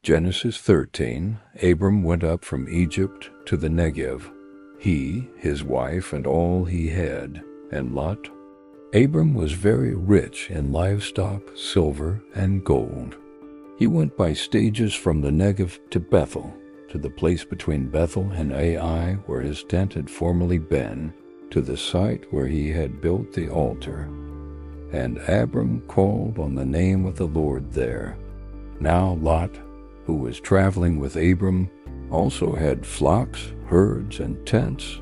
Genesis 13, Abram went up from Egypt to the Negev, he, his wife, and all he had, and Lot. Abram was very rich in livestock, silver, and gold. He went by stages from the Negev to Bethel, to the place between Bethel and Ai where his tent had formerly been, to the site where he had built the altar. And Abram called on the name of the Lord there. Now Lot, who was traveling with Abram, also had flocks, herds, and tents,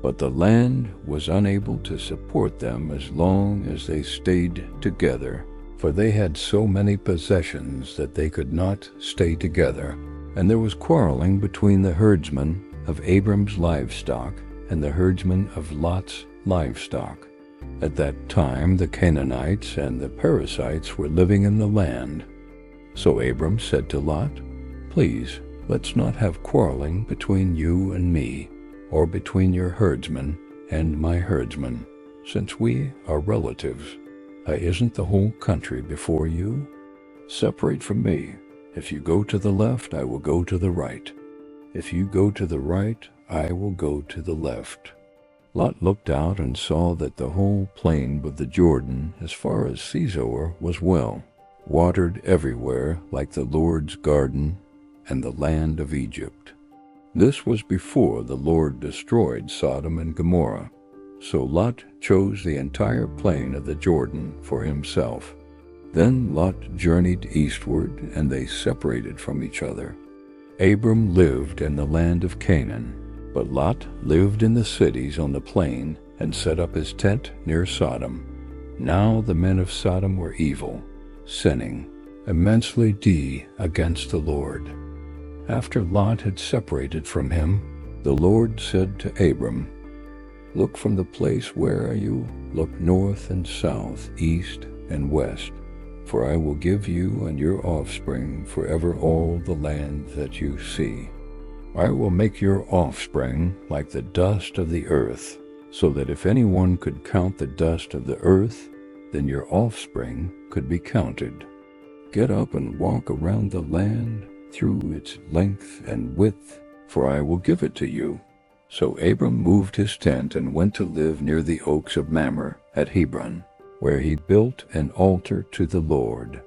but the land was unable to support them as long as they stayed together, for they had so many possessions that they could not stay together. And there was quarreling between the herdsmen of Abram's livestock and the herdsmen of Lot's livestock. At that time the Canaanites and the Perizzites were living in the land. So Abram said to Lot, "Please, let's not have quarreling between you and me, or between your herdsmen and my herdsmen, since we are relatives. Isn't the whole country before you? Separate from me. If you go to the left, I will go to the right. If you go to the right, I will go to the left." Lot looked out and saw that the whole plain of the Jordan, as far as Sizor, was well, watered everywhere like the Lord's garden and the land of Egypt. This was before the Lord destroyed Sodom and Gomorrah. So Lot chose the entire plain of the Jordan for himself. Then Lot journeyed eastward, and they separated from each other. Abram lived in the land of Canaan, but Lot lived in the cities on the plain and set up his tent near Sodom. Now the men of Sodom were evil, sinning immensely against the Lord. After Lot had separated from him, the Lord said to Abram, "Look from the place where you look north and south, east and west, for I will give you and your offspring forever all the land that you see. I will make your offspring like the dust of the earth, so that if anyone could count the dust of the earth, then your offspring could be counted. Get up and walk around the land through its length and width, for I will give it to you." So Abram moved his tent and went to live near the oaks of Mamre at Hebron, where he built an altar to the Lord.